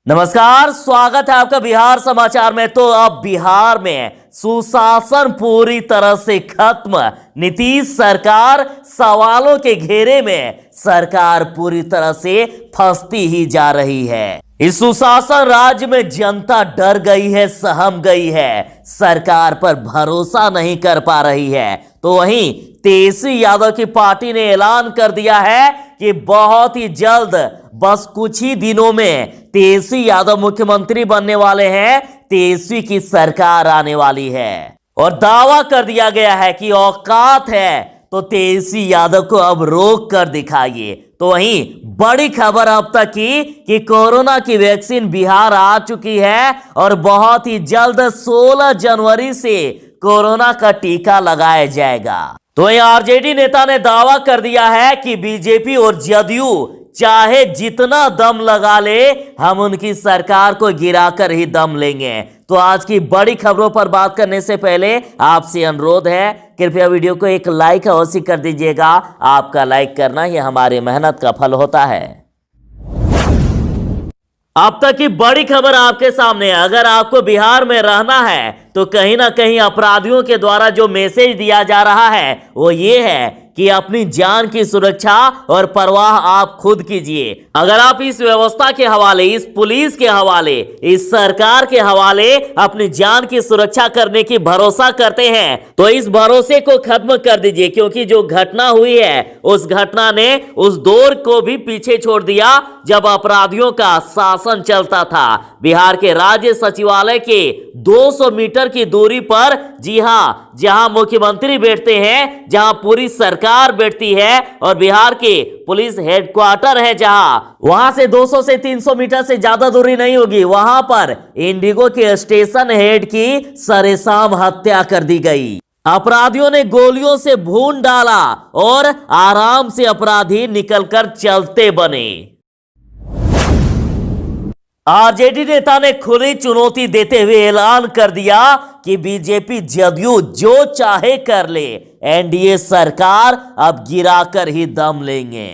नमस्कार, स्वागत है आपका बिहार समाचार में। तो अब बिहार में सुशासन पूरी तरह से खत्म। नीतीश सरकार सवालों के घेरे में, सरकार पूरी तरह से फंसती ही जा रही है। इस सुशासन राज्य में जनता डर गई है, सहम गई है, सरकार पर भरोसा नहीं कर पा रही है। तो वहीं तेजस्वी यादव की पार्टी ने ऐलान कर दिया है कि बहुत ही जल्द, बस कुछ ही दिनों में तेजस्वी यादव मुख्यमंत्री बनने वाले हैं, तेजस्वी की सरकार आने वाली है। और दावा कर दिया गया है कि औकात है तो तेजस्वी यादव को अब रोक कर दिखाइए। तो वहीं बड़ी खबर अब तक की कि कोरोना की वैक्सीन बिहार आ चुकी है और बहुत ही जल्द 16 जनवरी से कोरोना का टीका लगाया जाएगा। तो वहीं आरजेडी नेता ने दावा कर दिया है कि बीजेपी और जदयू चाहे जितना दम लगा ले, हम उनकी सरकार को गिराकर ही दम लेंगे। तो आज की बड़ी खबरों पर बात करने से पहले आपसे अनुरोध है, कृपया वीडियो को एक लाइक अवश्य कर दीजिएगा। आपका लाइक करना ही हमारी मेहनत का फल होता है। अब तक की बड़ी खबर आपके सामने। अगर आपको बिहार में रहना है तो कहीं ना कहीं अपराधियों के द्वारा जो मैसेज दिया जा रहा है वो ये है कि अपनी जान की सुरक्षा और परवाह आप खुद कीजिए। अगर आप इस व्यवस्था के हवाले, इस पुलिस के हवाले, इस सरकार के हवाले अपनी जान की सुरक्षा करने की भरोसा करते हैं तो इस भरोसे को खत्म कर दीजिए, क्योंकि जो घटना हुई है उस घटना ने उस दौर को भी पीछे छोड़ दिया जब अपराधियों का शासन चलता था। बिहार के राज्य सचिवालय के 200 मीटर की दूरी पर, जी हां, जहां मुख्यमंत्री बैठते हैं, जहां पूरी सरकार बैठती है और बिहार के पुलिस हेडक्वार्टर है, जहां वहां से 200 से 300 मीटर से ज्यादा दूरी नहीं होगी, वहां पर इंडिगो के स्टेशन हेड की सरेआम हत्या कर दी गई। अपराधियों ने गोलियों से भून डाला और आराम से अपराधी निकलकर चलते बने। आरजेडी नेता ने खुली चुनौती देते हुए ऐलान कर दिया कि बीजेपी जदयू जो चाहे कर ले, एनडीए सरकार अब गिराकर ही दम लेंगे।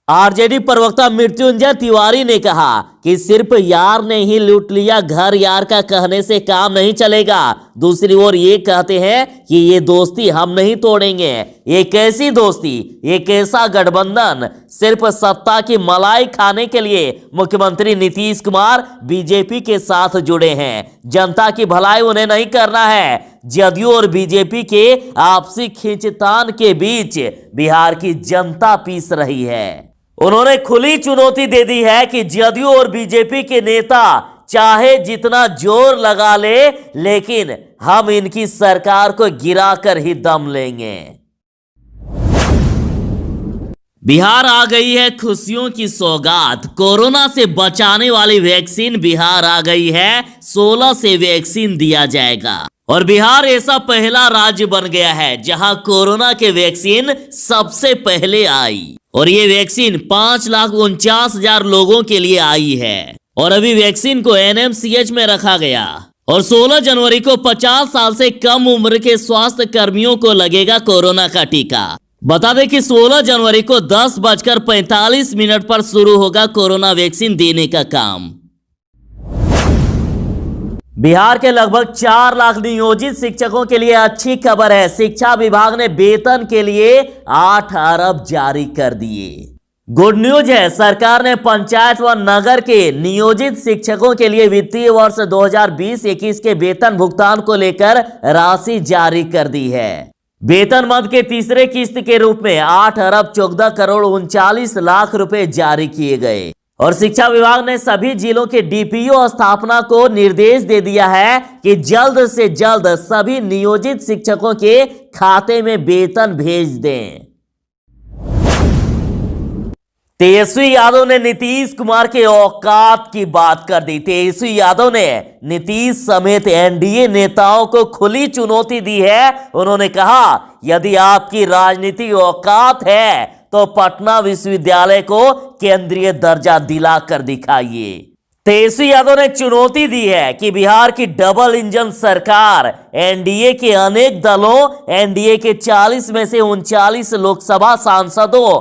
आरजेडी प्रवक्ता मृत्युंजय तिवारी ने कहा कि सिर्फ यार ने ही लूट लिया घर, यार का कहने से काम नहीं चलेगा। दूसरी ओर ये कहते हैं कि ये दोस्ती हम नहीं तोड़ेंगे। ये कैसी दोस्ती, ये कैसा गठबंधन? सिर्फ सत्ता की मलाई खाने के लिए मुख्यमंत्री नीतीश कुमार बीजेपी के साथ जुड़े हैं। जनता की भलाई उन्हें नहीं करना है। जदयू और बीजेपी के आपसी खींचतान के बीच बिहार की जनता पीस रही है। उन्होंने खुली चुनौती दे दी है कि जदयू और बीजेपी के नेता चाहे जितना जोर लगा ले, लेकिन हम इनकी सरकार को गिराकर ही दम लेंगे। बिहार आ गई है खुशियों की सौगात। कोरोना से बचाने वाली वैक्सीन बिहार आ गई है। 16 से वैक्सीन दिया जाएगा और बिहार ऐसा पहला राज्य बन गया है जहां कोरोना के वैक्सीन सबसे पहले आई। और ये वैक्सीन 5,49,000 लोगों के लिए आई है और अभी वैक्सीन को एनएमसीएच में रखा गया। और 16 जनवरी को 50 साल से कम उम्र के स्वास्थ्य कर्मियों को लगेगा कोरोना का टीका। बता दें कि 16 जनवरी को 10:45 पर शुरू होगा कोरोना वैक्सीन देने का काम। बिहार के लगभग 4 लाख नियोजित शिक्षकों के लिए अच्छी खबर है। शिक्षा विभाग ने वेतन के लिए 8 अरब जारी कर दिए। गुड न्यूज है, सरकार ने पंचायत व नगर के नियोजित शिक्षकों के लिए वित्तीय वर्ष 2020-21 के वेतन भुगतान को लेकर राशि जारी कर दी है। वेतन मद के तीसरे किस्त के रूप में 8 अरब 14 करोड़ 39 लाख रुपए जारी किए गए। और शिक्षा विभाग ने सभी जिलों के डीपीओ स्थापना को निर्देश दे दिया है कि जल्द से जल्द सभी नियोजित शिक्षकों के खाते में वेतन भेज दें। तेजस्वी यादव ने नीतीश कुमार के औकात की बात कर दी। तेजस्वी यादव ने नीतीश समेत एनडीए नेताओं को खुली चुनौती दी है। उन्होंने कहा, यदि आपकी राजनीतिक औकात है तो पटना विश्वविद्यालय को केंद्रीय दर्जा दिलाकर दिखाइए। तेजस्वी यादव ने चुनौती दी है कि बिहार की डबल इंजन सरकार, एनडीए के अनेक दलों, एनडीए के 40 में से 39 लोकसभा सांसदों,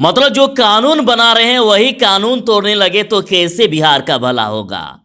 मतलब जो कानून बना रहे हैं वही कानून तोड़ने लगे तो कैसे बिहार का भला होगा।